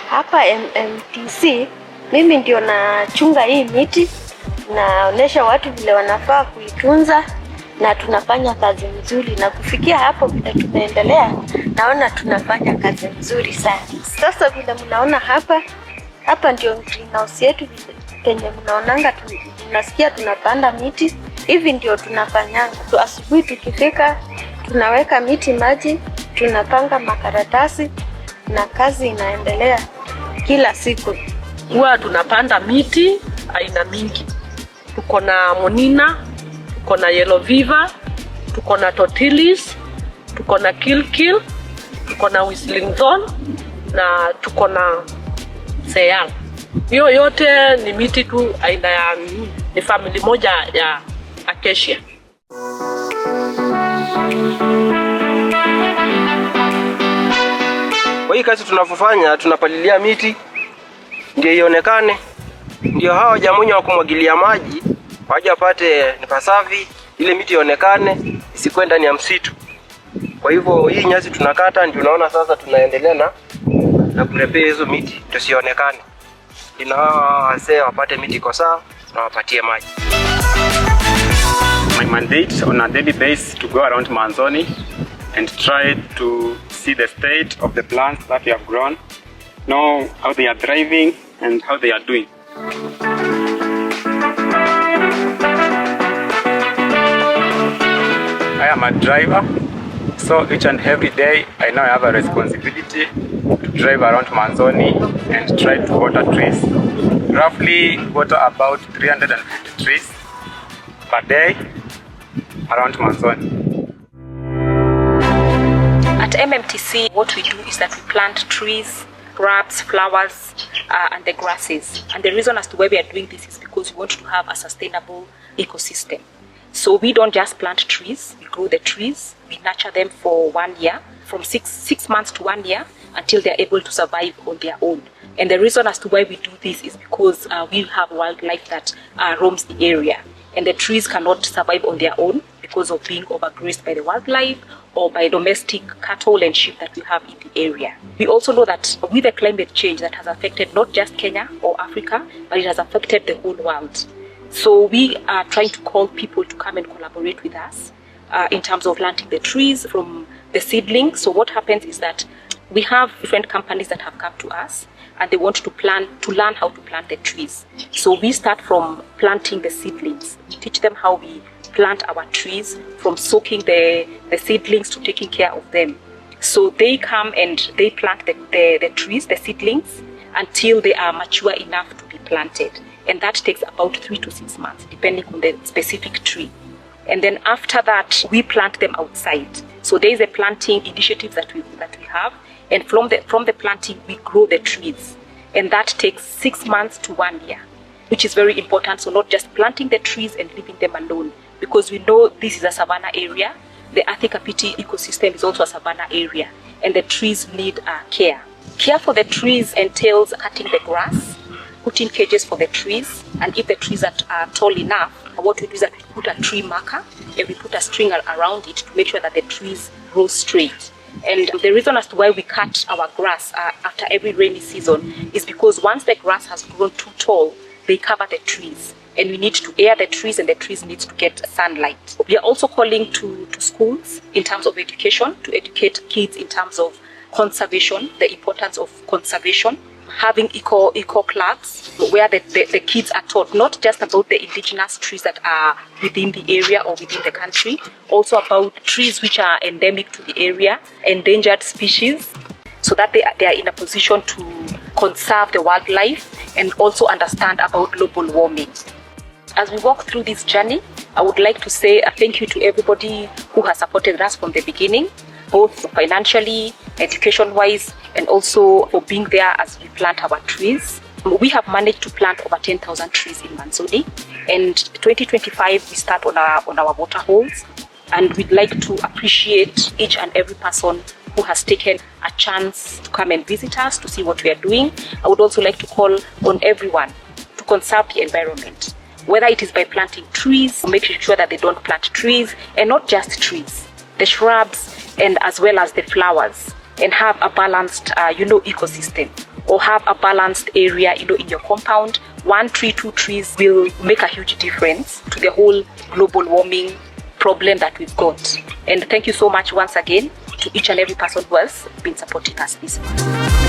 Hapa MMTC mimi ndio nachunga hii miti, naonesha watu vile wanafaa kuitunza, na tunafanya kazi nzuri, na kufikia hapo vile tumeendelea, naona tunafanya kazi nzuri sana. Sasa vile mnaona hapa ndio greenhouse yetu, penye mnaonanga tunasikia tunapanda miti, hivi ndio tunafanyanga. Asubuhi tukifika tunaweka miti maji, tunapanga makaratasi, na kazi inaendelea kila siku. Huwa tunapanda miti aina mingi. Tuko na monina, tuko na yellow fever, tuko na tortilis, tuko na kill, tuko na whistling thorn, na tuko na sayal. Hiyo yote ni miti tu aina ya, ni family moja ya Acacia. Kwa hii kazi tunafanya, tunapalilia miti ndio ionekane, ndio hawa jamunya wa kumwagilia maji waje wapate nipasafi, ile miti ionekane, isikwenda ndani ya msitu. Kwa hivyo hii nyasi tunakata, ndio unaona sasa tunaendelea na kurepea hizo miti tusionekane, ina wazee wapate miti kwa sawa na wapatie maji. My mandate on a daily basis to go around Maanzoni and try to see the state of the plants that we have grown, know how they are thriving and how they are doing. I am a driver, so each and every day I now have a responsibility to drive around Maanzoni and try to water trees. Roughly water about 350 trees per day around Maanzoni. At MMTC, what we do is that we plant trees, shrubs, flowers, and the grasses. And the reason as to why we are doing this is because we want to have a sustainable ecosystem. So we don't just plant trees, we grow the trees, we nurture them for 1 year, from six months to 1 year, until they're able to survive on their own. And the reason as to why we do this is because we have wildlife that roams the area. And the trees cannot survive on their own because of being overgrazed by the wildlife or by domestic cattle and sheep that we have in the area. We also know that with the climate change that has affected not just Kenya or Africa, but it has affected the whole world. So we are trying to call people to come and collaborate with us in terms of planting the trees from the seedlings. So what happens is that we have different companies that have come to us and they want to learn how to plant the trees. So we start from planting the seedlings. We teach them how we plant our trees, from soaking the seedlings to taking care of them. So they come and they plant the trees, the seedlings, until they are mature enough to be planted. And that takes about 3 to 6 months, depending on the specific tree. And then after that, we plant them outside. So there is a planting initiative that we have. And from the planting, we grow the trees. And that takes 6 months to 1 year, which is very important. So not just planting the trees and leaving them alone, because we know this is a savanna area. The Acacia ecosystem is also a savanna area, and the trees need care. Care for the trees entails cutting the grass, putting cages for the trees, and if the trees are tall enough, what we do is that we put a tree marker and we put a string around it to make sure that the trees grow straight. And the reason as to why we cut our grass after every rainy season is because once the grass has grown too tall, they cover the trees. And we need to air the trees, and the trees need to get sunlight. We are also calling to schools in terms of education, to educate kids in terms of conservation, the importance of conservation, having eco clubs where the kids are taught not just about the indigenous trees that are within the area or within the country, also about trees which are endemic to the area, endangered species, so that they are in a position to conserve the wildlife and also understand about global warming. As we walk through this journey, I would like to say a thank you to everybody who has supported us from the beginning, both financially, education-wise, and also for being there as we plant our trees. We have managed to plant over 10,000 trees in Maanzoni, and 2025 we start on our water holes, and we'd like to appreciate each and every person who has taken a chance to come and visit us to see what we are doing. I would also like to call on everyone to conserve the environment, whether it is by planting trees, making sure that they don't plant trees, and not just trees, the shrubs, and as well as the flowers, and have a balanced, ecosystem, or have a balanced area, in your compound. 1 tree, 2 trees will make a huge difference to the whole global warming problem that we've got. And thank you so much once again to each and every person who has been supporting us this month.